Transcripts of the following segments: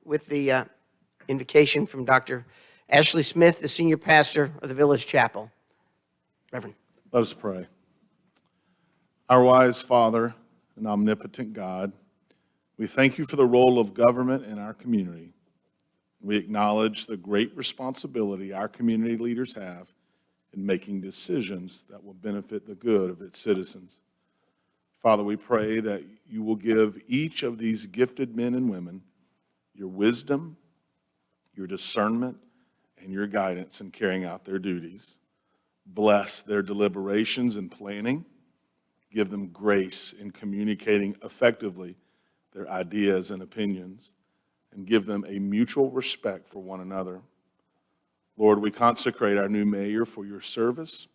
with the invocation from Dr. Ashley Smith, the senior pastor of the Village Chapel. Reverend. Let us pray. Our wise Father and omnipotent God, we thank you for the role of government in our community. We acknowledge the great responsibility our community leaders have in making decisions that will benefit the good of its citizens. Father, we pray that you will give each of these gifted men and women your wisdom, your discernment, and your guidance in carrying out their duties. Bless their deliberations and planning. Give them grace in communicating effectively their ideas and opinions, and give them a mutual respect for one another. Lord, we consecrate our new mayor for your service,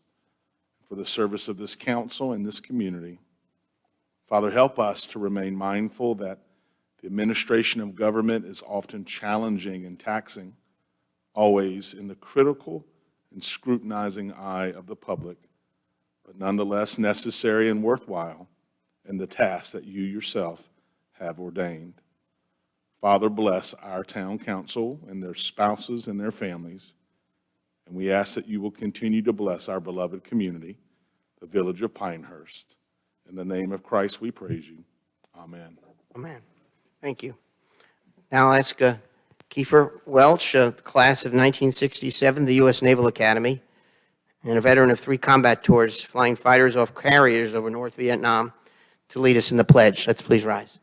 for the service of this council and this community. Father, help us to remain mindful that the administration of government is often challenging and taxing, always in the critical and scrutinizing eye of the public, but nonetheless necessary and worthwhile in the task that you yourself have ordained. Father, bless our town council and their spouses and their families, and we ask that you will continue to bless our beloved community, the village of Pinehurst. In the name of Christ we praise you. Amen. Amen. Thank you. Now I'll ask Kiefer Welch, class of 1967, the U.S. Naval Academy, and a veteran of 3 combat tours, flying fighters off carriers over North Vietnam, to lead us in the pledge. Let's please rise.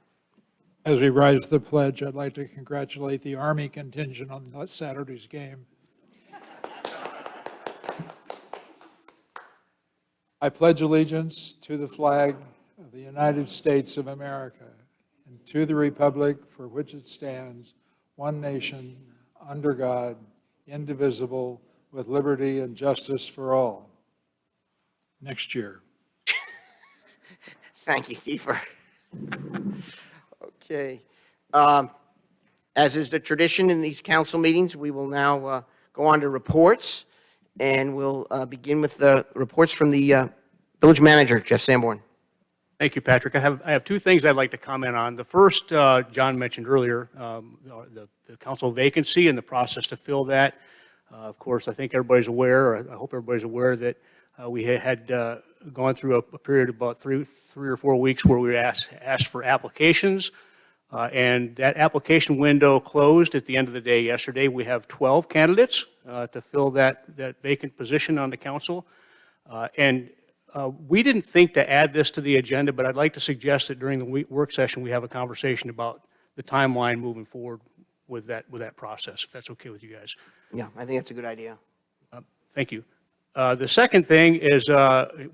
As we rise to the pledge, I'd like to congratulate the Army contingent on Saturday's game. I pledge allegiance to the flag of the United States of America and to the republic for which it stands, one nation, under God, indivisible, with liberty and justice for all. Next year. Thank you, Kiefer. Okay. As is the tradition in these council meetings, we will now go on to reports, and we'll begin with the reports from the village manager, Jeff Sanborn. Thank you, Patrick. I have 2 things I'd like to comment on. The first, John mentioned earlier, the council vacancy and the process to fill that. Of course, I think everybody's aware, or I hope everybody's aware that we had gone through a period of about three or 4 weeks where we were asked for applications, and that application window closed at the end of the day yesterday. We have 12 candidates to fill that vacant position on the council, and we didn't think to add this to the agenda, but I'd like to suggest that during the work session we have a conversation about the timeline moving forward with that process, if that's okay with you guys. Yeah, I think that's a good idea. Thank you. The second thing is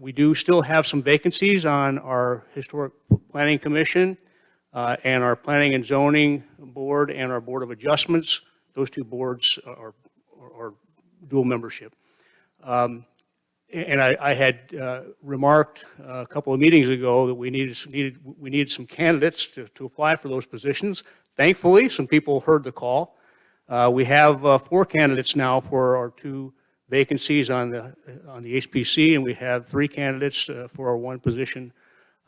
we do still have some vacancies on our Historic Planning Commission and our Planning and Zoning Board and our Board of Adjustments. Those 2 boards are dual membership. And I had remarked a couple of meetings ago that we needed some candidates to apply for those positions. Thankfully, some people heard the call. We have 4 candidates now for our 2 vacancies on the HPC, and we have 3 candidates for our 1 position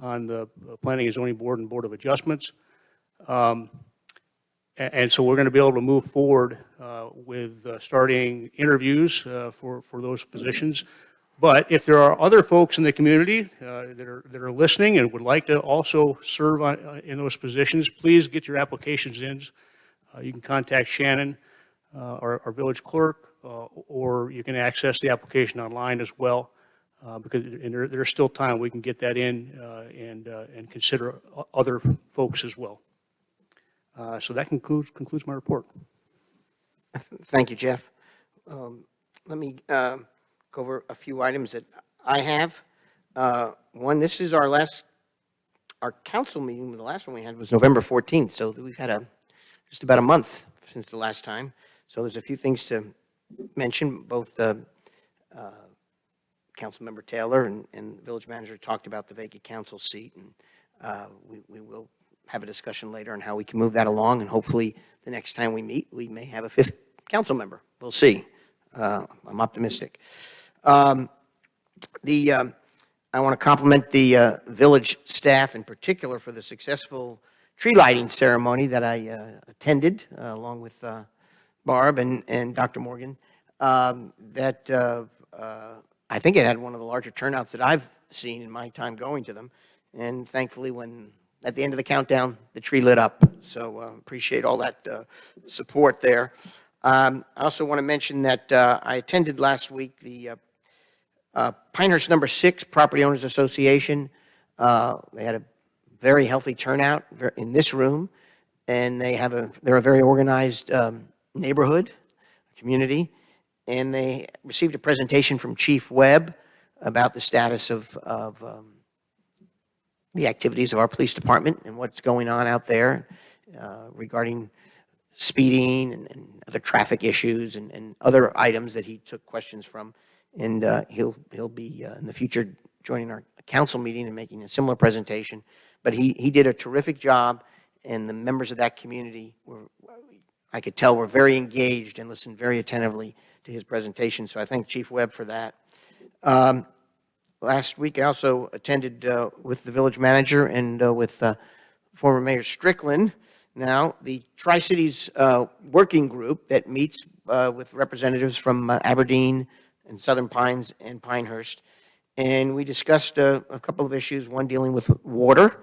on the Planning and Zoning Board and Board of Adjustments. And so we're going to be able to move forward with starting interviews for those positions. But if there are other folks in the community that are listening and would like to also serve in those positions, please get your applications in. You can contact Shannon, our village clerk, or you can access the application online as well, because there's still time. We can get that in and consider other folks as well. So that concludes my report. Thank you, Jeff. Let me go over a few items that I have. One, this is our council meeting. The last one we had was November 14th, so we've had just about a month since the last time. So there's a few things to mention. Both Councilmember Taylor and the village manager talked about the vacant council seat, and we will have a discussion later on how we can move that along, and hopefully the next time we meet, we may have a 5th council member. We'll see. I'm optimistic. I want to compliment the village staff in particular for the successful tree lighting ceremony that I attended along with Barb and Dr. Morgan, that I think it had one of the larger turnouts that I've seen in my time going to them. And thankfully, when at the end of the countdown, the tree lit up. So appreciate all that support there. I also want to mention that I attended last week the Pinehurst Number 6 Property Owners Association. They had a very healthy turnout in this room, and they're a very organized neighborhood, community, and they received a presentation from Chief Webb about the status of the activities of our police department and what's going on out there regarding speeding and other traffic issues and other items that he took questions from. And he'll be in the future joining our council meeting and making a similar presentation. But he did a terrific job, and the members of that community I could tell, were very engaged and listened very attentively to his presentation. So I thank Chief Webb for that. Last week, I also attended with the village manager and with former Mayor Strickland, now the Tri-Cities Working Group that meets with representatives from Aberdeen and Southern Pines and Pinehurst. And we discussed a couple of issues, one dealing with water,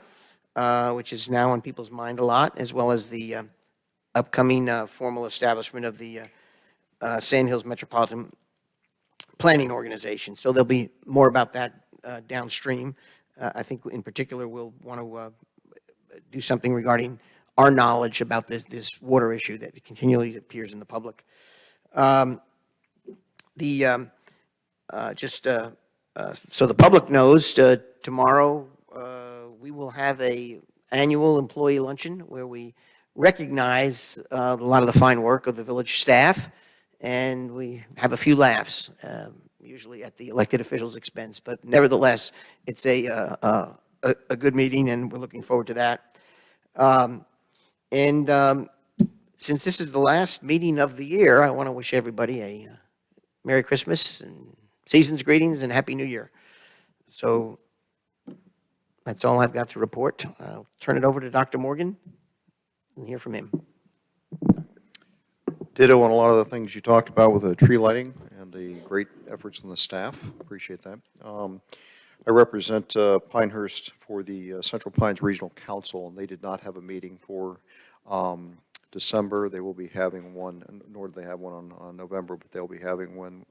which is now on people's mind a lot, as well as the upcoming formal establishment of the Sand Hills Metropolitan Planning Organization. So there'll be more about that downstream. I think in particular we'll want to do something regarding our knowledge about this water issue that continually appears in the public. So the public knows, tomorrow we will have a annual employee luncheon where we recognize a lot of the fine work of the village staff, and we have a few laughs, usually at the elected officials' expense. But nevertheless, it's a good meeting, and we're looking forward to that. Since this is the last meeting of the year, I want to wish everybody a Merry Christmas and season's greetings and Happy New Year. So that's all I've got to report. I'll turn it over to Dr. Morgan and hear from him. Ditto on a lot of the things you talked about with the tree lighting and the great efforts on the staff. Appreciate that. I represent Pinehurst for the Central Pines Regional Council, and they did not have a meeting for December. They will be having one, nor do they have one on November, but they'll be having one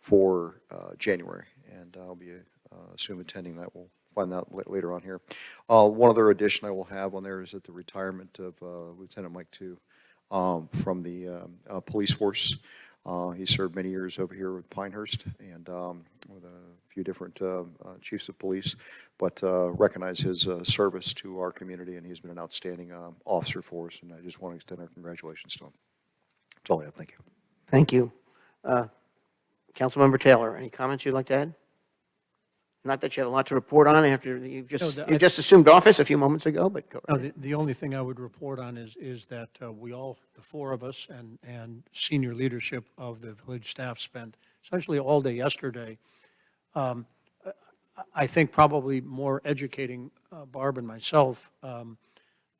for January, and I'll be assume attending that. We'll find out later on here. One other addition I will have on there is that the retirement of Lieutenant Mike Tu from the police force. He served many years over here with Pinehurst and with a few different chiefs of police, but recognize his service to our community, and he's been an outstanding officer for us, and I just want to extend our congratulations to him. That's all I have. Thank you. Thank you. Councilmember Taylor, any comments you'd like to add? Not that you have a lot to report on after you just assumed office a few moments ago, but go ahead. No, the only thing I would report on is that we all, the four of us and senior leadership of the village staff spent essentially all day yesterday, I think probably more educating Barb and myself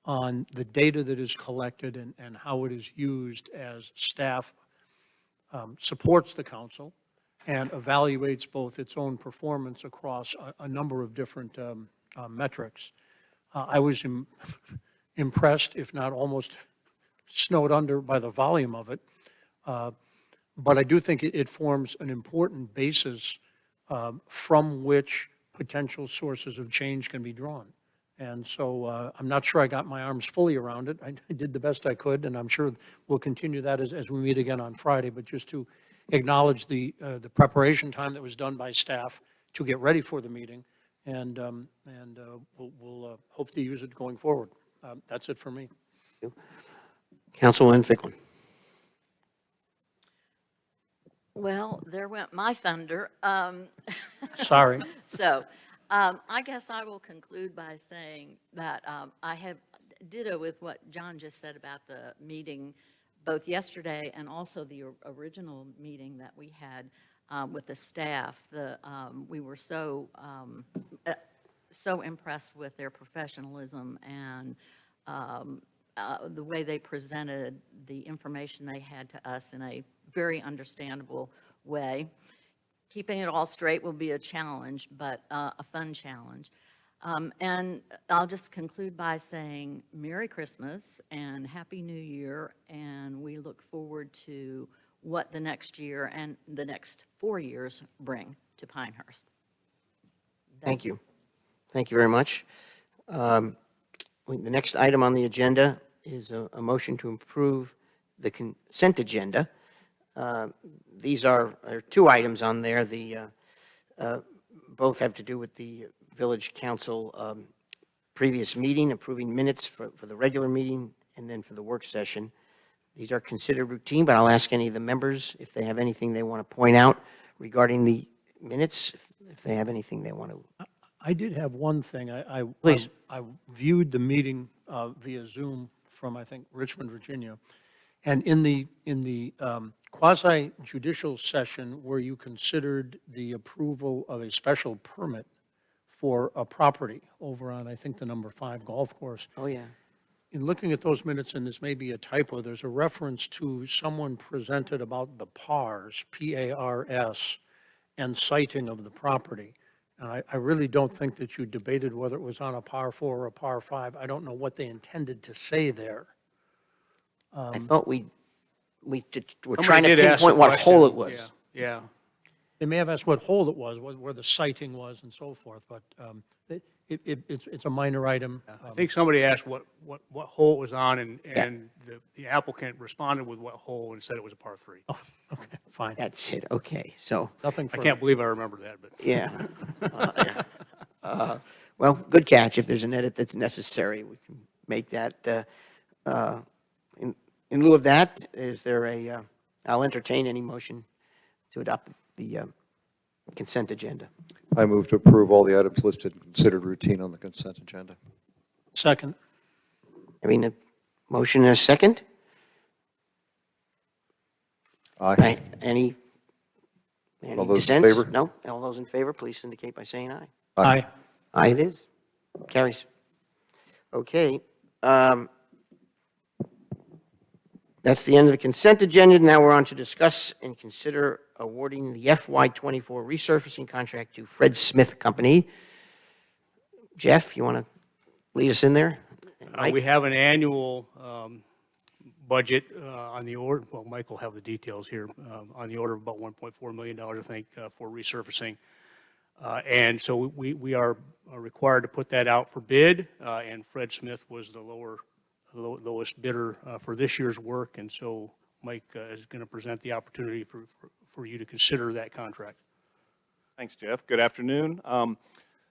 on the data that is collected and how it is used as staff supports the council and evaluates both its own performance across a number of different metrics. I was impressed, if not almost snowed under by the volume of it, but I do think it forms an important basis from which potential sources of change can be drawn. And so I'm not sure I got my arms fully around it. I did the best I could, and I'm sure we'll continue that as we meet again on Friday, but just to acknowledge the preparation time that was done by staff to get ready for the meeting, and we'll hope to use it going forward. That's it for me. Councilwoman Ficklin. Well, there went my thunder. Sorry. So I guess I will conclude by saying that I have ditto with what John just said about the meeting both yesterday and also the original meeting that we had with the staff. We were so so impressed with their professionalism and the way they presented the information they had to us in a very understandable way. Keeping it all straight will be a challenge, but a fun challenge. And I'll just conclude by saying Merry Christmas and Happy New Year, and we look forward to what the next year and the next 4 years bring to Pinehurst. Thank you. Thank you very much. The next item on the agenda is a motion to approve the consent agenda. These are, there are two items on there. Both have to do with the village council previous meeting, approving minutes for the regular meeting and then for the work session. These are considered routine, but I'll ask any of the members if they have anything they want to point out regarding the minutes, if they have anything they want to. I did have one thing. Please. I viewed the meeting via Zoom from, I think, Richmond, Virginia. And in the quasi judicial session where you considered the approval of a special permit for a property over on, I think, the number 5 golf course. Oh, yeah. In looking at those minutes, and this may be a typo, there's a reference to someone presented about the PARS, P-A-R-S, and citing of the property. And I really don't think that you debated whether it was on a par 4 or a par 5. I don't know what they intended to say there. I thought we were Somebody trying to did ask the pinpoint what question. hole it was. Yeah. They may have asked what hole it was, where the sighting was and so forth, but it's a minor item. I think somebody asked what hole it was on, and the applicant responded with what hole and said it was a par 3. Okay, fine. That's it, okay, so, Nothing I further. can't believe I remember that, but. yeah. Well, good catch. If there's an edit that's necessary, we can make that. In lieu of that, is there I'll entertain any motion to adopt the consent agenda. I move to approve all the items listed and considered routine on the consent agenda. Second. Having a motion and a second? Aye. Right, any All those in dissents? favor? No? All those in favor, please indicate by saying aye. Aye. Aye, it is. Carries. Okay. That's the end of the consent agenda. Now we're on to discuss and consider awarding the FY24 resurfacing contract to Fred Smith Company. Jeff, you want to lead us in there? Mike? We have an annual budget on the order, well, Mike will have the details here, on the order of about $1.4 million, I think, for resurfacing. And so we are required to put that out for bid, and Fred Smith was the lowest bidder for this year's work, and so Mike is going to present the opportunity for you to consider that contract. Thanks, Jeff. Good afternoon.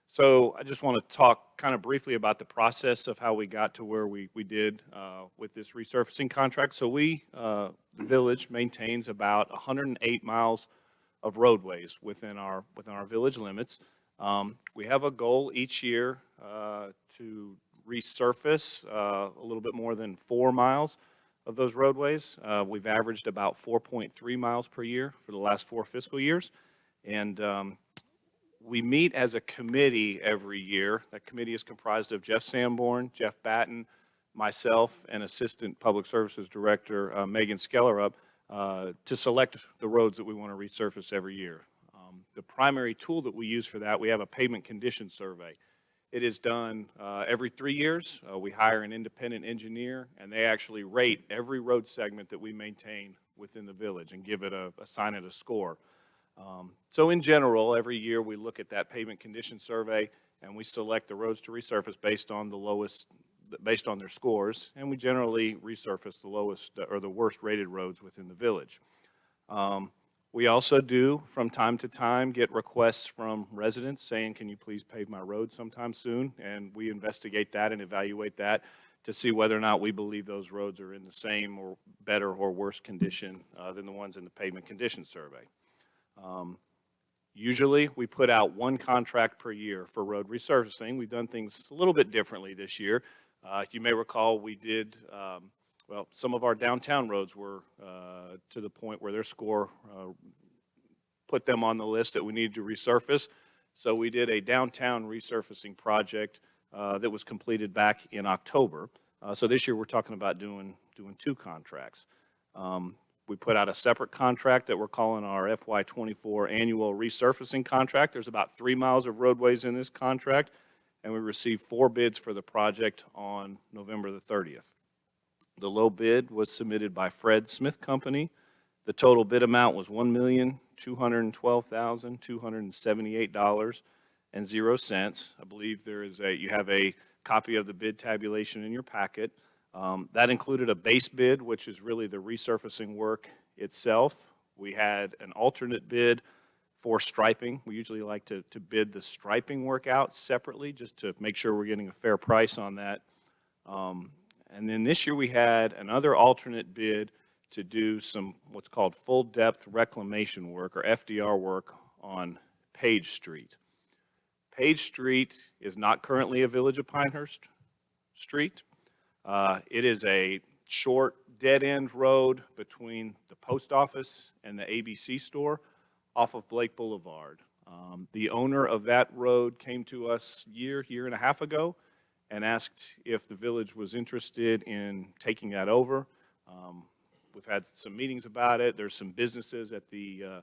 So I just want to talk kind of briefly about the process of how we got to where we did with this resurfacing contract. So the village maintains about 108 miles of roadways within our village limits. We have a goal each year to resurface a little bit more than 4 miles of those roadways. We've averaged about 4.3 miles per year for the last 4 fiscal years. And we meet as a committee every year. That committee is comprised of Jeff Sanborn, Jeff Batten, myself, and Assistant Public Services Director Megan Skellerup to select the roads that we want to resurface every year. The primary tool that we use for that, we have a pavement condition survey. It is done every 3 years. We hire an independent engineer, and they actually rate every road segment that we maintain within the village and assign it a score. So in general, every year we look at that pavement condition survey, and we select the roads to resurface based on their scores, and we generally resurface the lowest or the worst rated roads within the village. We also do, from time to time, get requests from residents saying, can you please pave my road sometime soon? And we investigate that and evaluate that to see whether or not we believe those roads are in the same or better or worse condition than the ones in the pavement condition survey. Usually, we put out one contract per year for road resurfacing. We've done things a little bit differently this year. You may recall we did, some of our downtown roads were to the point where their score put them on the list that we needed to resurface. So we did a downtown resurfacing project that was completed back in October. So this year, we're talking about doing two contracts. We put out a separate contract that we're calling our FY24 annual resurfacing contract. There's about 3 miles of roadways in this contract, and we received 4 bids for the project on November the 30th. The low bid was submitted by Fred Smith Company. The total bid amount was $1,212,278.00. I believe you have a copy of the bid tabulation in your packet. That included a base bid, which is really the resurfacing work itself. We had an alternate bid for striping. We usually like to bid the striping work out separately just to make sure we're getting a fair price on that. And then this year we had another alternate bid to do some what's called full depth reclamation work, or FDR work, on Page Street. Page Street is not currently a Village of Pinehurst street. It is a short, dead-end road between the post office and the ABC store off of Blake Boulevard. The owner of that road came to us year and a half ago and asked if the village was interested in taking that over. We've had some meetings about it. There's some businesses at the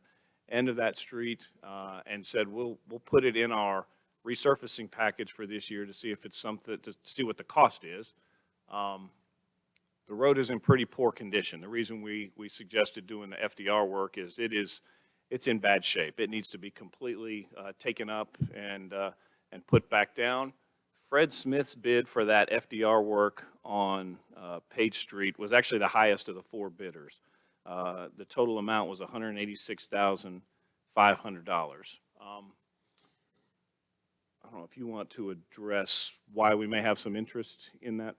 end of that street, and said we'll put it in our resurfacing package for this year to see if it's something, to see what the cost is. The road is in pretty poor condition. The reason we suggested doing the FDR work is it's in bad shape. It needs to be completely taken up and put back down. Fred Smith's bid for that FDR work on Page Street was actually the highest of the 4 bidders. The total amount was $186,500. I don't know if you want to address why we may have some interest in that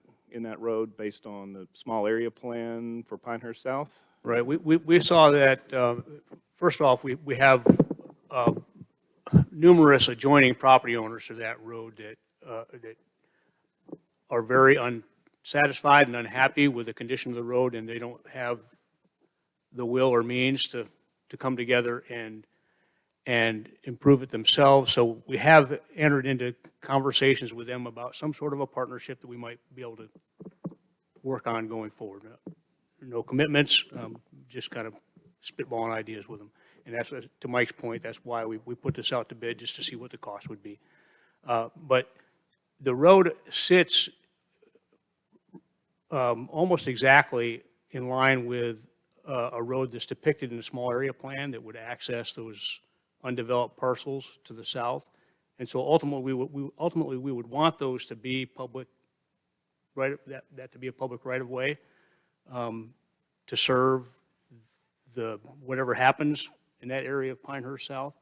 road based on the small area plan for Pinehurst South. Right, we saw that, first off, we have numerous adjoining property owners to that road that are very unsatisfied and unhappy with the condition of the road, and they don't have the will or means to come together and improve it themselves. So we have entered into conversations with them about some sort of a partnership that we might be able to work on going forward. No commitments, just kind of spitballing ideas with them. And that's, to Mike's point, that's why we put this out to bid, just to see what the cost would be. But the road sits almost exactly in line with a road that's depicted in the small area plan that would access those undeveloped parcels to the south. And so ultimately, we would want those to be public, right, that to be a public right-of-way to serve whatever happens in that area of Pinehurst South,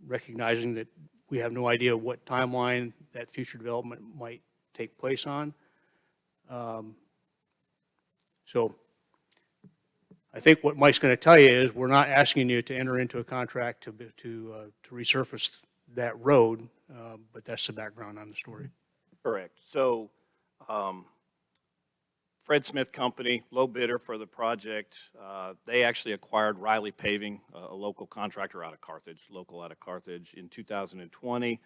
recognizing that we have no idea what timeline that future development might take place on. So I think what Mike's going to tell you is we're not asking you to enter into a contract to resurface that road, but that's the background on the story. Correct. So Fred Smith Company, low bidder for the project, they actually acquired Riley Paving, a local contractor out of Carthage, in 2020.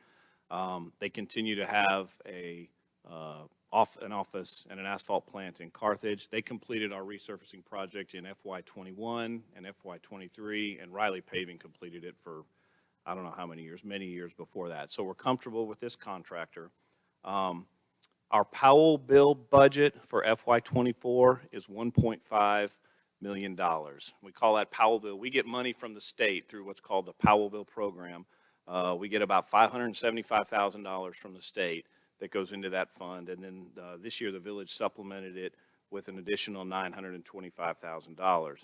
They continue to have an office and an asphalt plant in Carthage. They completed our resurfacing project in FY21 and FY23, and Riley Paving completed it for I don't know how many years before that. So we're comfortable with this contractor. Our Powell bill budget for FY24 is $1.5 million. We call that Powell bill. We get money from the state through what's called the Powell bill program. We get about $575,000 from the state that goes into that fund. And then this year, the village supplemented it with an additional $925,000.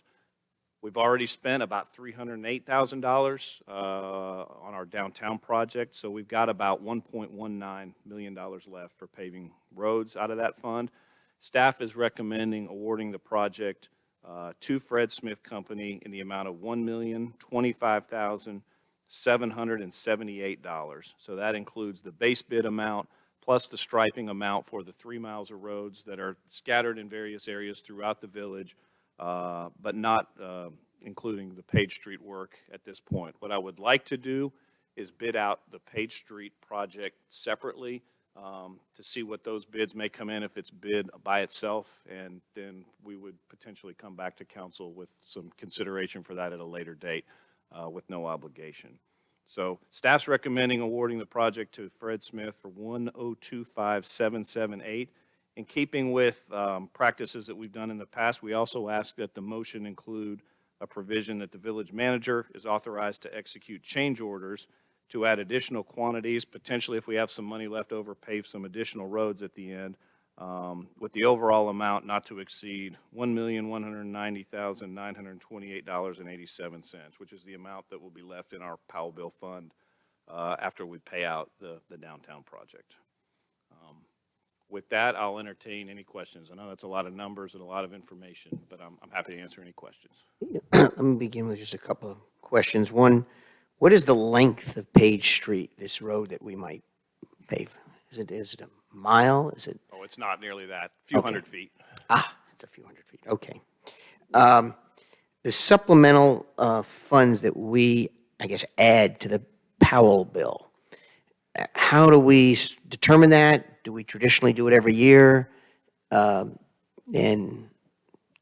We've already spent about $308,000 on our downtown project, so we've got about $1.19 million left for paving roads out of that fund. Staff is recommending awarding the project to Fred Smith Company in the amount of $1,025,778. So that includes the base bid amount plus the striping amount for the 3 miles of roads that are scattered in various areas throughout the village, but not including the Page Street work at this point. What I would like to do is bid out the Page Street project separately to see what those bids may come in if it's bid by itself, and then we would potentially come back to council with some consideration for that at a later date with no obligation. So staff's recommending awarding the project to Fred Smith for $1025778. In keeping with practices that we've done in the past, we also ask that the motion include a provision that the village manager is authorized to execute change orders to add additional quantities, potentially if we have some money left over, pave some additional roads at the end, with the overall amount not to exceed $1,190,928.87, which is the amount that will be left in our Powell Bill Fund after we pay out the downtown project. With that, I'll entertain any questions. I know that's a lot of numbers and a lot of information, but I'm happy to answer any questions. Let me begin with just a couple of questions. One, what is the length of Page Street, this road that we might pave? Is it a mile? Is it? Oh, it's not nearly that, a few hundred feet. It's a few hundred feet, okay. The supplemental funds that we, I guess, add to the Powell bill, how do we determine that? Do we traditionally do it every year? And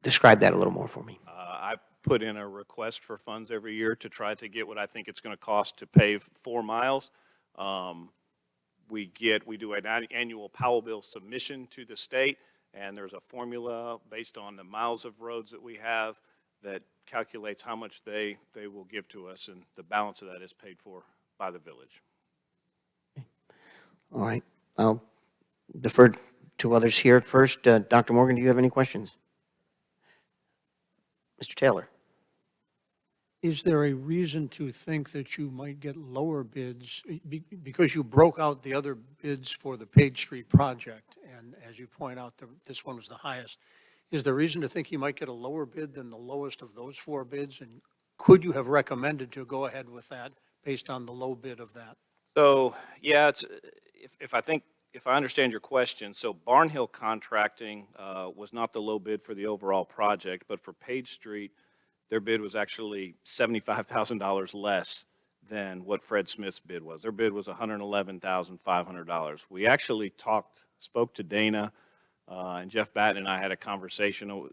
describe that a little more for me. I put in a request for funds every year to try to get what I think it's going to cost to pave 4 miles. We do an annual Powell bill submission to the state, and there's a formula based on the miles of roads that we have that calculates how much they will give to us, and the balance of that is paid for by the village. All right, I'll defer to others here first. Dr. Morgan, do you have any questions? Mr. Taylor? Is there a reason to think that you might get lower bids because you broke out the other bids for the Page Street project? And as you point out, this one was the highest. Is there reason to think you might get a lower bid than the lowest of those 4 bids? And could you have recommended to go ahead with that based on the low bid of that? So, yeah, if I understand your question, so Barnhill Contracting was not the low bid for the overall project, but for Page Street, their bid was actually $75,000 less than what Fred Smith's bid was. Their bid was $111,500. We actually spoke to Dana, and Jeff Batten and I had a conversation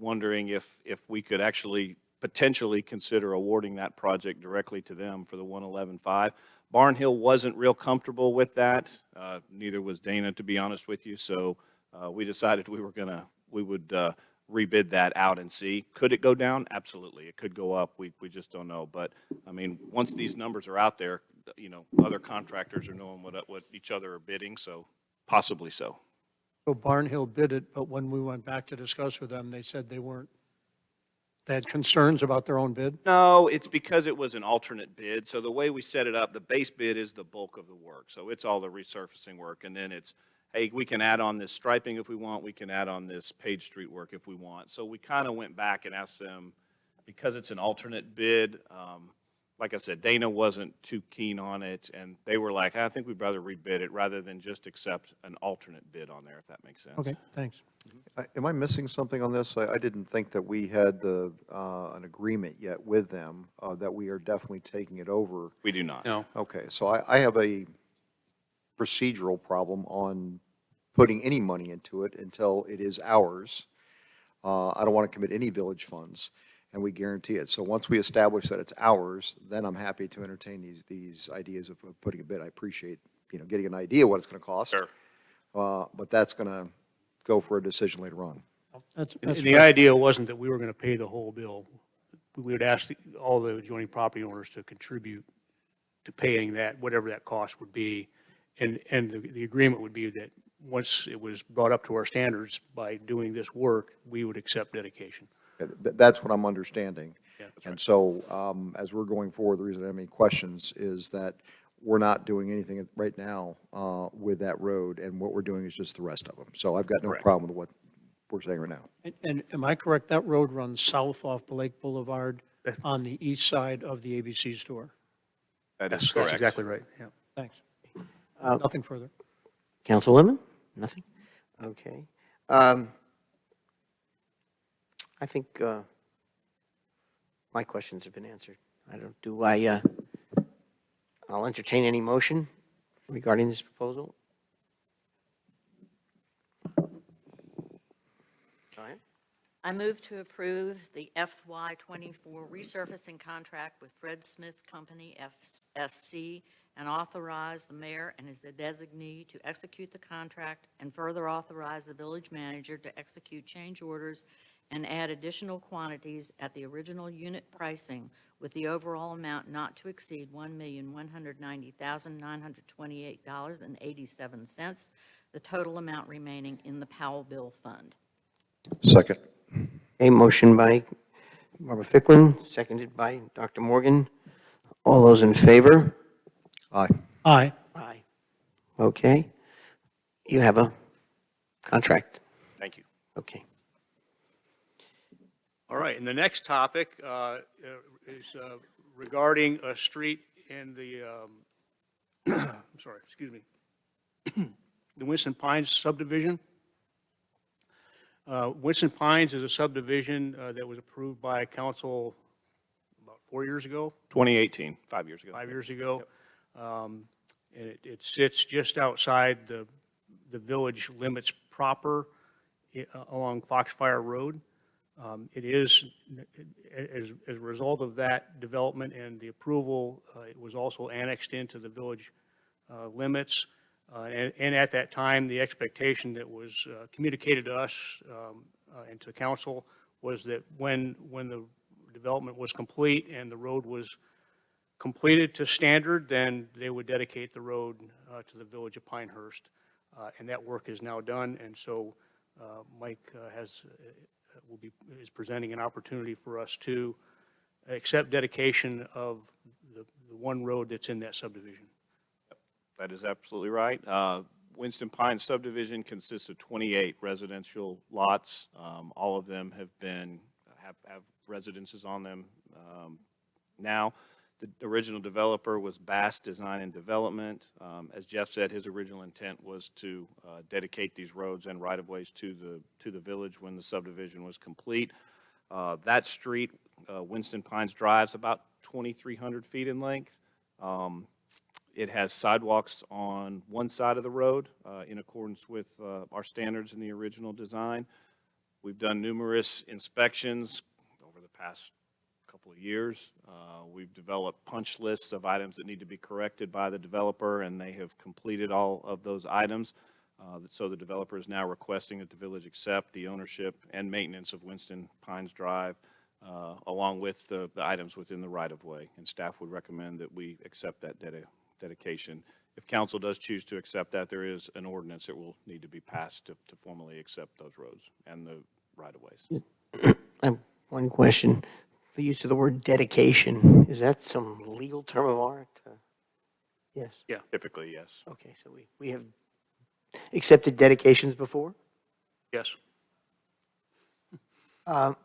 wondering if we could actually potentially consider awarding that project directly to them for the $111,500. Barnhill wasn't real comfortable with that. Neither was Dana, to be honest with you. So we decided we would rebid that out and see. Could it go down? Absolutely. It could go up. We just don't know. But I mean, once these numbers are out there, other contractors are knowing what each other are bidding. So possibly so. So Barnhill bid it, but when we went back to discuss with them, they said they had concerns about their own bid? No, it's because it was an alternate bid. So the way we set it up, the base bid is the bulk of the work. So it's all the resurfacing work. And then it's, hey, we can add on this striping if we want. We can add on this Page Street work if we want. So we kind of went back and asked them, because it's an alternate bid, like I said, Dana wasn't too keen on it. And they were like, I think we'd rather rebid it rather than just accept an alternate bid on there, if that makes sense. Okay, thanks. Am I missing something on this? I didn't think that we had an agreement yet with them that we are definitely taking it over. We do not. No. Okay, so I have a procedural problem on putting any money into it until it is ours. I don't want to commit any village funds, and we guarantee it. So once we establish that it's ours, then I'm happy to entertain these ideas of putting a bid. I appreciate, getting an idea what it's going to cost. Sure. But that's going to go for a decision later on. That's And the fair. idea wasn't that we were going to pay the whole bill. We would ask all the adjoining property owners to contribute to paying that, whatever that cost would be. And the agreement would be that once it was brought up to our standards by doing this work, we would accept dedication. That's what I'm understanding. Yeah, that's And so, as we're going forward, the reason I have any questions is that we're not doing anything right now with that road, and what we're doing is just the rest of them. So I've got no Correct. problem with what we're saying right now. And am I correct, that road runs south off Blake Boulevard on the east side of the ABC store? That is That's correct. exactly right, yeah. Thanks. Nothing further. Councilwoman? Nothing? Okay. I think my questions have been answered. I'll entertain any motion regarding this proposal. Go ahead. I move to approve the FY24 resurfacing contract with Fred Smith Company, FSC, and authorize the mayor and his designee to execute the contract, and further authorize the village manager to execute change orders and add additional quantities at the original unit pricing, with the overall amount not to exceed $1,190,928.87, the total amount remaining in the Powell Bill Fund. Second. A motion by Barbara Ficklin, seconded by Dr. Morgan. All those in favor? Aye. Aye. Aye. Okay. You have a contract. Thank you. Okay. All right, and the next topic is regarding a street in the, I'm sorry, excuse me, the Winston Pines subdivision. Winston Pines is a subdivision that was approved by council about 4 years ago. 2018, 5 years ago. 5 years ago. And it sits just outside the village limits proper along Foxfire Road. It is, as a result of that development and the approval, it was also annexed into the village limits. And at that time, the expectation that was communicated to us and to council was that when the development was complete and the road was completed to standard, then they would dedicate the road to the village of Pinehurst. And that work is now done, and so Mike is presenting an opportunity for us to accept dedication of the one road that's in that subdivision. That is absolutely right. Winston Pines subdivision consists of 28 residential lots. All of them have residences on them now. The original developer was Bass Design and Development. As Jeff said, his original intent was to dedicate these roads and right-of-ways to the village when the subdivision was complete. That street, Winston Pines Drive, is about 2,300 feet in length. It has sidewalks on one side of the road in accordance with our standards in the original design. We've done numerous inspections over the past couple of years. We've developed punch lists of items that need to be corrected by the developer, and they have completed all of those items. So the developer is now requesting that the village accept the ownership and maintenance of Winston Pines Drive, along with the items within the right-of-way. And staff would recommend that we accept that dedication. If council does choose to accept that, there is an ordinance that will need to be passed to formally accept those roads and the right-of-ways. I have one question. The use of the word dedication, is that some legal term of art? Yes. Yeah, typically, yes. Okay, so we have accepted dedications before? Yes. I'll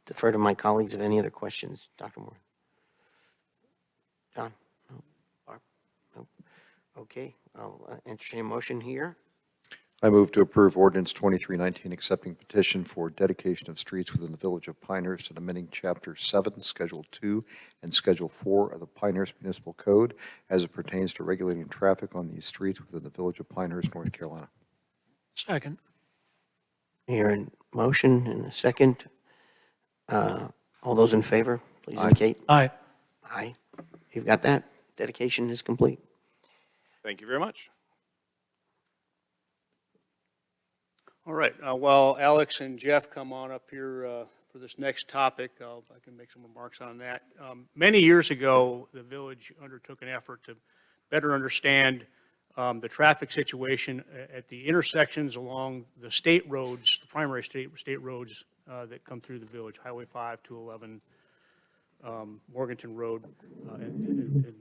defer to my colleagues if any other questions. Dr. Moore? John? No? Barb? No? Okay, I'll entertain a motion here. I move to approve ordinance 2319, accepting petition for dedication of streets within the village of Pinehurst and amending Chapter 7, Schedule 2, and Schedule 4 of the Pinehurst Municipal Code as it pertains to regulating traffic on these streets within the village of Pinehurst, North Carolina. Second. Here in motion and a second. All those in favor, please indicate. Aye. Aye. You've got that. Dedication is complete. Thank you very much. All right, while Alex and Jeff come on up here for this next topic, I can make some remarks on that. Many years ago, the village undertook an effort to better understand the traffic situation at the intersections along the state roads, the primary state roads that come through the village, Highway 5, 211, Morganton Road, and the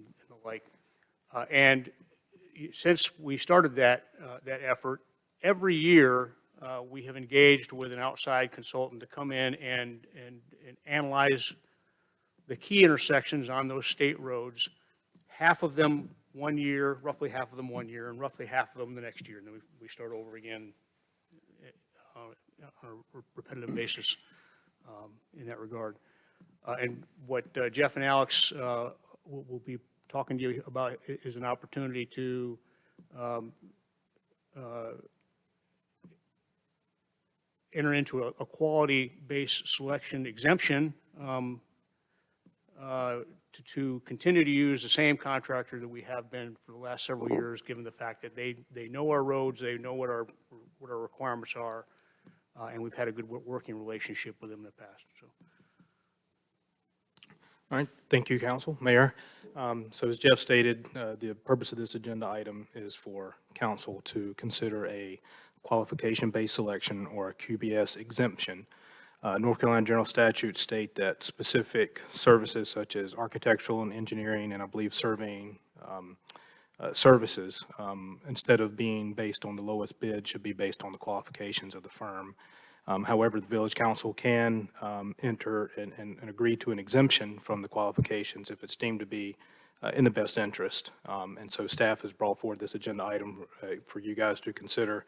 like. And since we started that effort, every year we have engaged with an outside consultant to come in and analyze the key intersections on those state roads, half of them 1 year, roughly half of them 1 year, and roughly half of them the next year. And then we start over again on a repetitive basis in that regard. And what Jeff and Alex will be talking to you about is an opportunity to enter into a quality-based selection exemption to continue to use the same contractor that we have been for the last several years, given the fact that they know our roads, they know what our requirements are, and we've had a good working relationship with them in the past, so. All right, thank you, Council. Mayor, so as Jeff stated, the purpose of this agenda item is for council to consider a qualification-based selection or a QBS exemption. North Carolina General Statutes state that specific services such as architectural and engineering, and I believe surveying services, instead of being based on the lowest bid, should be based on the qualifications of the firm. However, the village council can enter and agree to an exemption from the qualifications if it's deemed to be in the best interest. And so staff has brought forward this agenda item for you guys to consider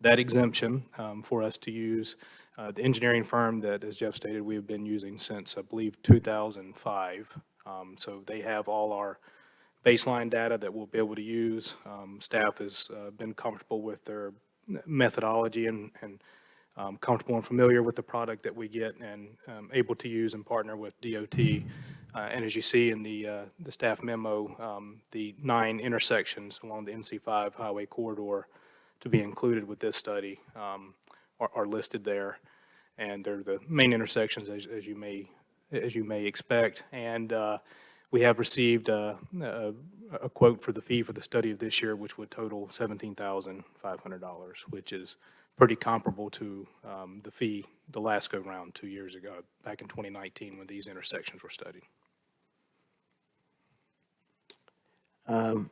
that exemption for us to use. The engineering firm that, as Jeff stated, we have been using since, I believe, 2005. So they have all our baseline data that we'll be able to use. Staff has been comfortable with their methodology and comfortable and familiar with the product that we get and able to use and partner with DOT. And as you see in the staff memo, the 9 intersections along the NC5 highway corridor to be included with this study are listed there. And they're the main intersections as you may expect. And we have received a quote for the fee for the study of this year, which would total $17,500, which is pretty comparable to the fee the last go-round 2 years ago, back in 2019, when these intersections were studied. Got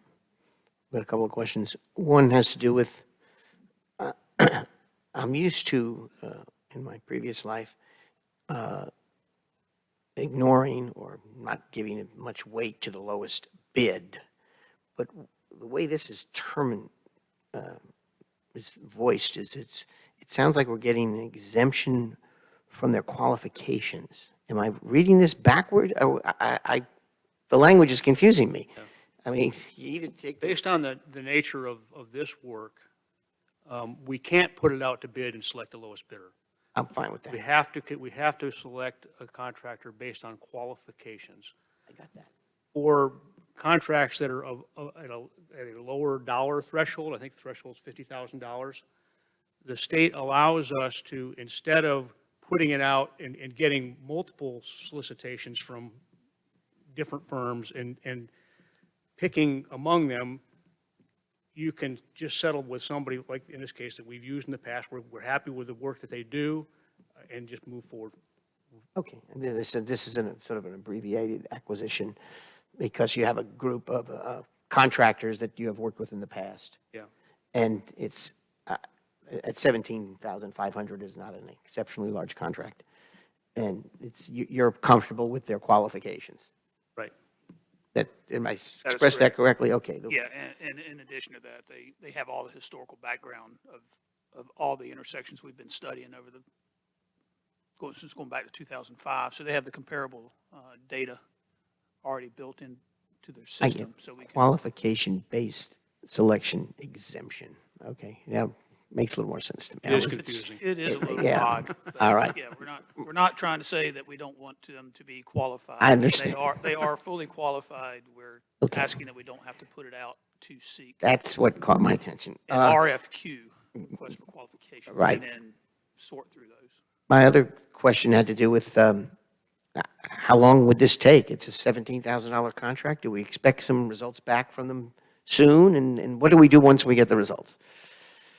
a couple of questions. One has to do with, I'm used to, in my previous life, ignoring or not giving much weight to the lowest bid. But the way this is is voiced is it sounds like we're getting an exemption from their qualifications. Am I reading this backward? The language is confusing me. I mean, you either take the Based on the nature of this work, we can't put it out to bid and select the lowest bidder. I'm fine with We that. have to select a contractor based on qualifications. I got that. For contracts that are at a lower dollar threshold, I think the threshold is $50,000, the state allows us to, instead of putting it out and getting multiple solicitations from different firms and picking among them, you can just settle with somebody, like in this case that we've used in the past, we're happy with the work that they do, and just move forward. Okay, and then they said this is sort of an abbreviated acquisition because you have a group of contractors that you have worked with in the past. Yeah. And it's, at $17,500 is not an exceptionally large contract. And you're comfortable with their qualifications. Right. Am I expressed that correctly? Okay. Yeah, and in addition to that, they have all the historical background of all the intersections we've been studying over since going back to 2005. So they have the comparable data already built into their system. So we can, Qualification-based selection exemption. Okay, now makes a little more sense to me. It is confusing. it is a little Yeah. odd. but, All right. Yeah, we're not trying to say that we don't want them to be qualified. I understand. They are fully qualified. We're Okay. asking that we don't have to put it out to seek That's what caught my attention. an RFQ, request for qualification. Right. And then sort through those. My other question had to do with how long would this take? It's a $17,000 contract. Do we expect some results back from them soon? And what do we do once we get the results?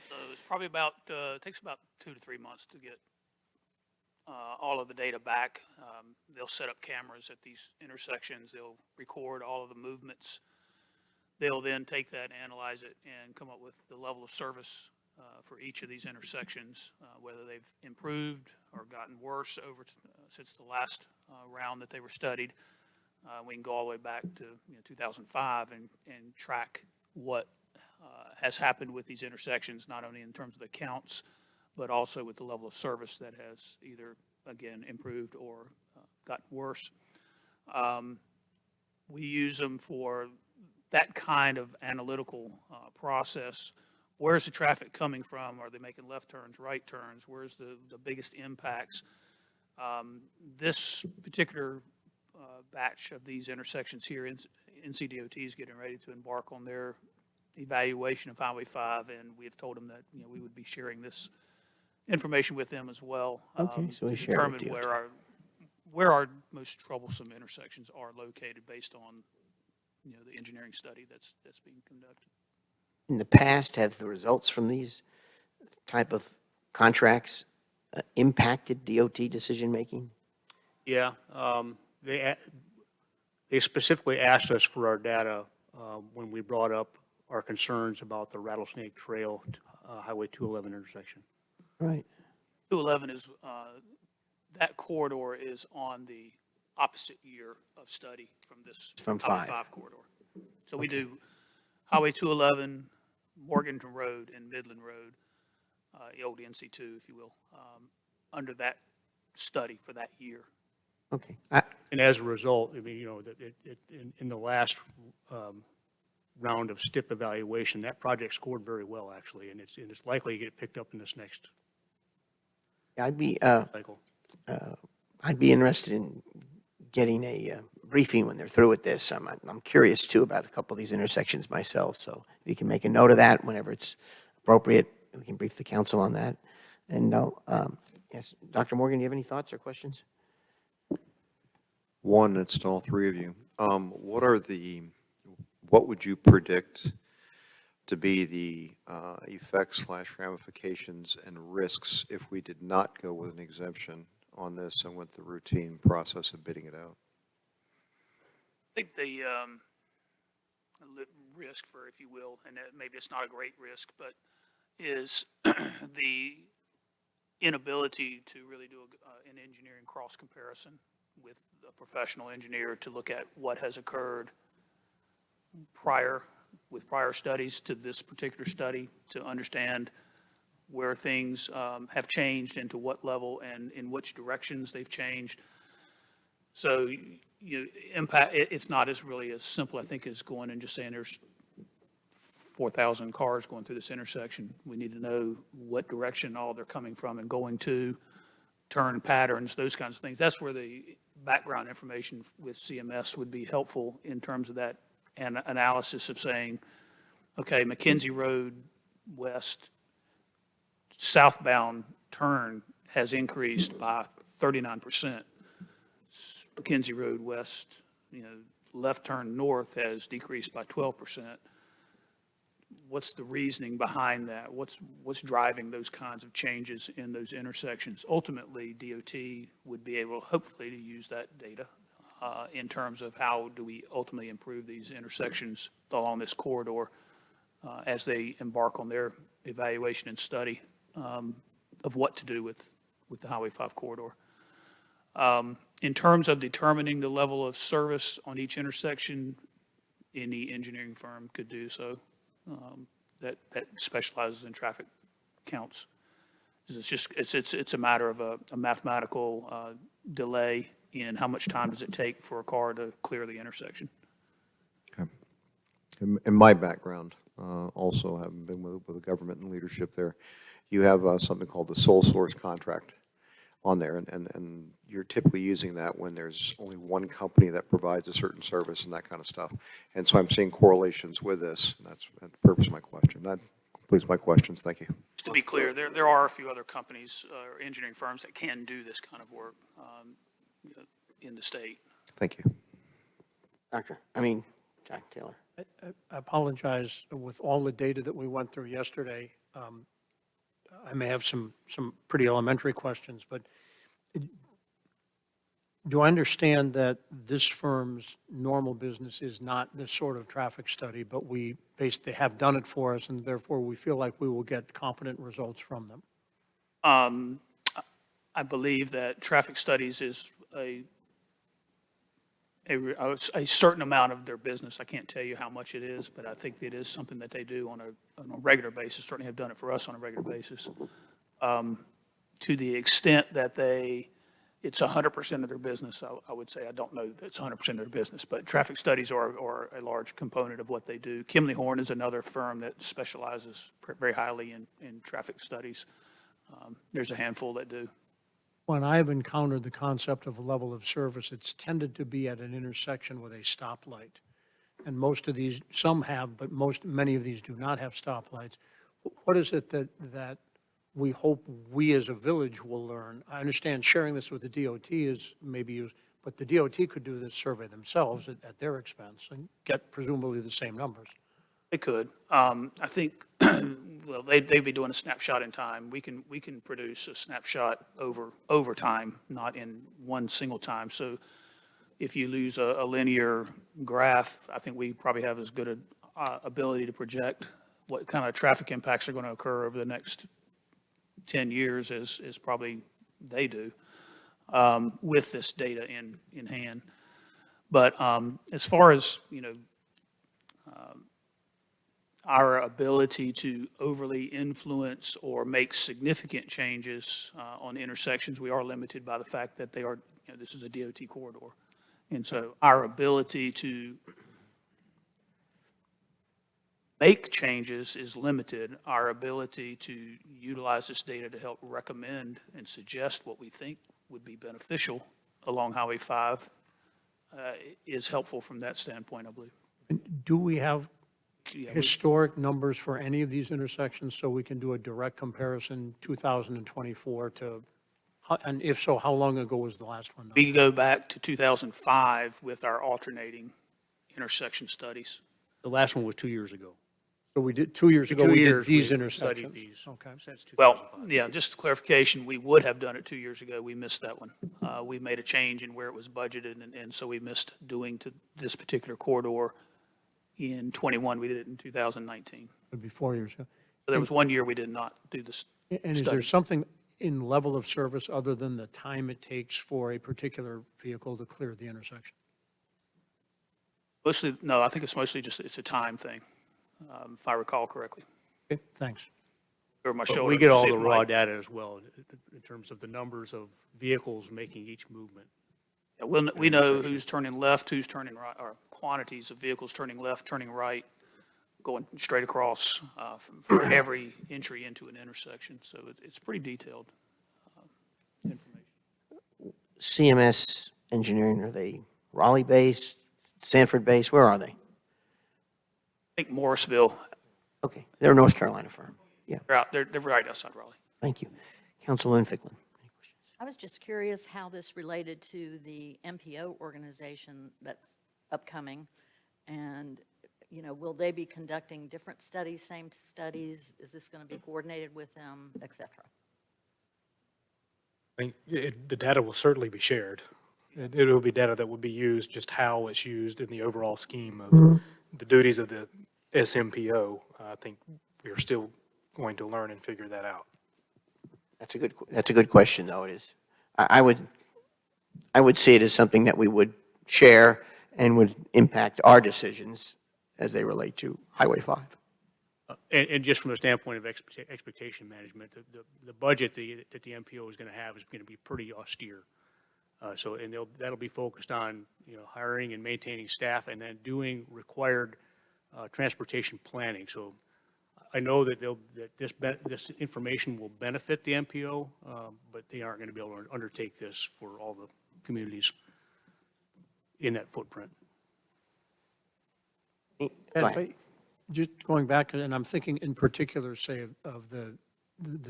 So it's probably about, takes about 2 to 3 months to get all of the data back. They'll set up cameras at these intersections. They'll record all of the movements. They'll then take that, analyze it, and come up with the level of service for each of these intersections, whether they've improved or gotten worse since the last round that they were studied. We can go all the way back to 2005 and track what has happened with these intersections, not only in terms of the counts, but also with the level of service that has either, again, improved or gotten worse. We use them for that kind of analytical process. Where's the traffic coming from? Are they making left turns, right turns? Where's the biggest impacts? This particular batch of these intersections here, NCDOT is getting ready to embark on their evaluation of Highway 5, and we have told them that, we would be sharing this information with them as well. Okay, so we to share it with determine DOT. where our most troublesome intersections are located based on, the engineering study that's being conducted. In the past, have the results from these type of contracts impacted DOT decision-making? Yeah, they specifically asked us for our data when we brought up our concerns about the Rattlesnake Trail, Highway 211 intersection. Right. 211 is, that corridor is on the opposite year of study from this. From Highway 5. corridor. So we do Highway 211, Morganton Road, and Midland Road, the old NC2, if you will, under that study for that year. Okay. And as a result, I mean, in the last round of STIP evaluation, that project scored very well, actually, and it's likely to get picked up in this next I'd be cycle. I'd be interested in getting a briefing when they're through with this. I'm curious too about a couple of these intersections myself. So if you can make a note of that whenever it's appropriate, we can brief the council on that. And yes, Dr. Morgan, do you have any thoughts or questions? One, it's to all three of you. What would you predict to be the effects/ramifications and risks if we did not go with an exemption on this and went the routine process of bidding it out? I think the risk for, if you will, and maybe it's not a great risk, but is the inability to really do an engineering cross comparison with a professional engineer to look at what has occurred with prior studies to this particular study, to understand where things have changed and to what level and in which directions they've changed. So impact, it's not as really as simple, I think, as going and just saying there's 4,000 cars going through this intersection. We need to know what direction all they're coming from and going to, turn patterns, those kinds of things. That's where the background information with CMS would be helpful in terms of that analysis of saying, okay, McKenzie Road West southbound turn has increased by 39%. McKenzie Road West, left turn north has decreased by 12%. What's the reasoning behind that? What's driving those kinds of changes in those intersections? Ultimately, DOT would be able, hopefully, to use that data in terms of how do we ultimately improve these intersections along this corridor as they embark on their evaluation and study of what to do with the Highway 5 corridor. In terms of determining the level of service on each intersection, any engineering firm could do so that specializes in traffic counts. It's a matter of a mathematical delay in how much time does it take for a car to clear the intersection. Okay. In my background, also having been with the government and leadership there, you have something called the sole source contract on there, and you're typically using that when there's only one company that provides a certain service and that kind of stuff. And so I'm seeing correlations with this, and that's the purpose of my question. That completes my questions. Thank you. Just to be clear, there are a few other companies or engineering firms that can do this kind of work in the state. Thank you. John Taylor. I apologize, with all the data that we went through yesterday, I may have some pretty elementary questions, but do I understand that this firm's normal business is not this sort of traffic study, but we basically have done it for us, and therefore we feel like we will get competent results from them? I believe that traffic studies is a certain amount of their business. I can't tell you how much it is, but I think it is something that they do on a regular basis, certainly have done it for us on a regular basis. To the extent that they it's 100% of their business, I would say. I don't know that it's 100% of their business, but traffic studies are a large component of what they do. Kimley Horn is another firm that specializes very highly in traffic studies. There's a handful that do. When I've encountered the concept of a level of service, it's tended to be at an intersection with a stoplight. And most of these, some have, but many of these do not have stoplights. What is it that we hope we as a village will learn? I understand sharing this with the DOT is maybe used, but the DOT could do this survey themselves at their expense and get presumably the same numbers. They could. I think, well, they'd be doing a snapshot in time. We can produce a snapshot over time, not in one single time. So if you lose a linear graph, I think we probably have as good a ability to project what kind of traffic impacts are going to occur over the next 10 years as probably they do, with this data in hand. But as far as, our ability to overly influence or make significant changes on intersections, we are limited by the fact that they are, this is a DOT corridor. And so our ability to make changes is limited. Our ability to utilize this data to help recommend and suggest what we think would be beneficial along Highway 5 is helpful from that standpoint, I believe. Do we have Yeah, historic numbers for any of these intersections so we can do a direct comparison 2024 to, and if so, how long ago was the last one done? We go back to 2005 with our alternating intersection studies. The last one was 2 years ago. So we did, 2 years ago, 2 we did years these we've intersections? studied these Okay. since Well, 2005. yeah, just clarification, we would have done it 2 years ago. We missed that one. We made a change in where it was budgeted, and so we missed doing to this particular corridor in '21. We did it in 2019. It'd be 4 years ago. So there was 1 year we did not do this. And is there something in level of service other than the time it takes for a particular vehicle to clear the intersection? Mostly, no, I think it's mostly just, it's a time thing, if I recall correctly. Okay, thanks. Over my But shoulder. we get all see the if raw Mike- data as well in terms of the numbers of vehicles making each movement. Yeah, we know who's turning left, who's turning right, or quantities of vehicles turning left, turning right, going straight across for every entry into an intersection. So it's pretty detailed information. CMS Engineering, are they Raleigh-based, Sanford-based? Where are they? I think Morrisville, Okay, they're a North Carolina firm. Yeah, they're right outside Raleigh. thank you. Councilman Ficklin. Any questions? I was just curious how this related to the MPO organization that's upcoming. And, will they be conducting different studies, same studies? Is this going to be coordinated with them, et cetera? I think the data will certainly be shared. It will be data that will be used, just how it's used in the overall scheme of the duties of the SMPO. I think we are still going to learn and figure that out. That's a good question, though, it is. I would see it as something that we would share and would impact our decisions as they relate to Highway 5. And just from the standpoint of expectation management, the budget that the MPO is going to have is going to be pretty austere. And that'll be focused on, hiring and maintaining staff and then doing required transportation planning. So I know that this information will benefit the MPO, but they aren't going to be able to undertake this for all the communities in that footprint. Go And ahead. just going back, and I'm thinking in particular, say, of the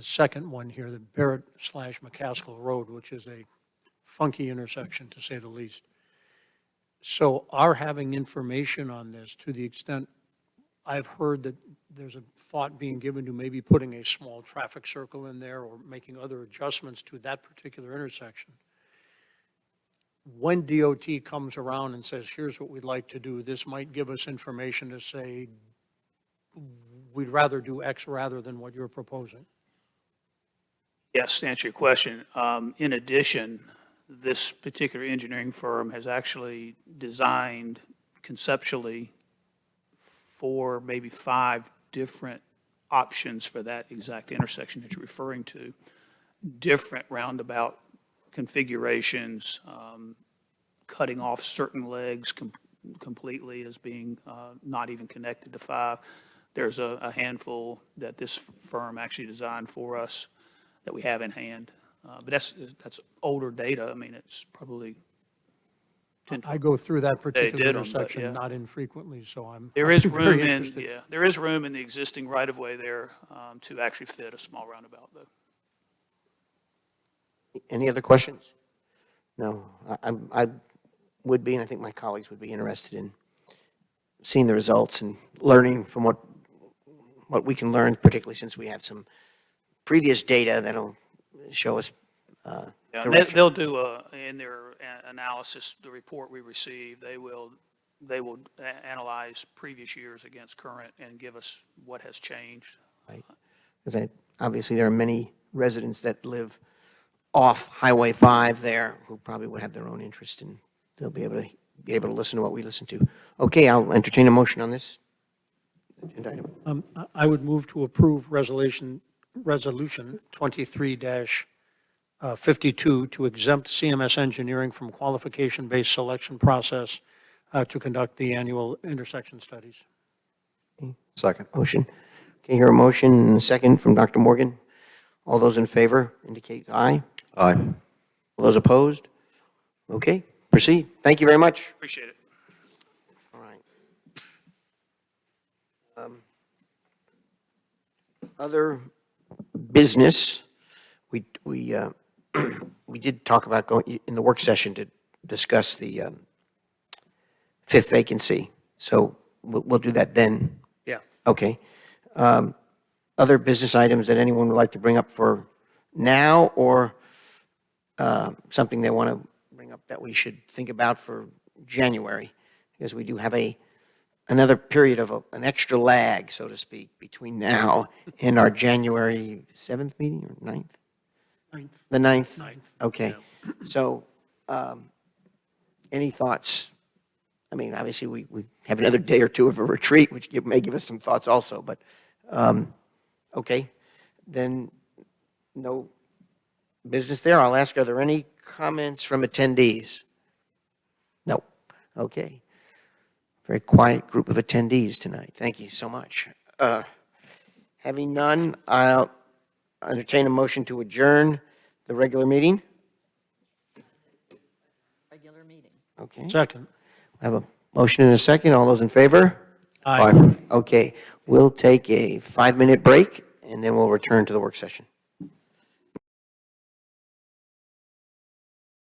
second one here, the Barrett/McCaskill Road, which is a funky intersection, to say the least. So our having information on this, to the extent I've heard that there's a thought being given to maybe putting a small traffic circle in there or making other adjustments to that particular intersection. When DOT comes around and says, here's what we'd like to do, this might give us information to say, we'd rather do X rather than what you're proposing. Yes, to answer your question, in addition, this particular engineering firm has actually designed conceptually 4, maybe 5 different options for that exact intersection that you're referring to, different roundabout configurations, cutting off certain legs completely as being not even connected to 5. There's a handful that this firm actually designed for us that we have in hand. But that's older data. I mean, it's probably 10, I go through that particular did 'em, but intersection yeah. not infrequently, so I'm There is very room in, interested. yeah, there is room in the existing right-of-way there to actually fit a small roundabout, though. Any other questions? No, I would be, and I think my colleagues would be interested in seeing the results and learning from what we can learn, particularly since we have some previous data that'll show us Yeah, and direction. they'll do in their analysis, the report we receive, they will analyze previous years against current and give us what has changed. Because obviously there are many residents that live off Highway 5 there who probably would have their own interest, and they'll be able to listen to what we listen to. Okay, I'll entertain a motion on this agenda item. I would move to approve resolution 23-52 to exempt CMS Engineering from qualification-based selection process to conduct the annual intersection studies. Second. Motion. Okay, hear a motion and a second from Dr. Morgan. All those in favor indicate aye. Aye. All those opposed? Okay, proceed. Thank you very much. Appreciate it. All right. Other business, we did talk about going in the work session to discuss the fifth vacancy. So we'll do that then. Yeah. Okay. Other business items that anyone would like to bring up for now, or something they want to bring up that we should think about for January? Because we do have another period of an extra lag, so to speak, between now and our January 7th meeting, or 9th? The 9th? 9th. Okay. So, any thoughts? I mean, obviously, we have another day or two of a retreat, which may give us some thoughts also, but, okay. Then, no business there. I'll ask, are there any comments from attendees? No. Okay. Very quiet group of attendees tonight. Thank you so much. Having none, I'll entertain a motion to adjourn the regular meeting. Regular meeting. Okay. Second. I have a motion and a second. All those in favor? Aye. Okay. We'll take a 5-minute break, and then we'll return to the work session.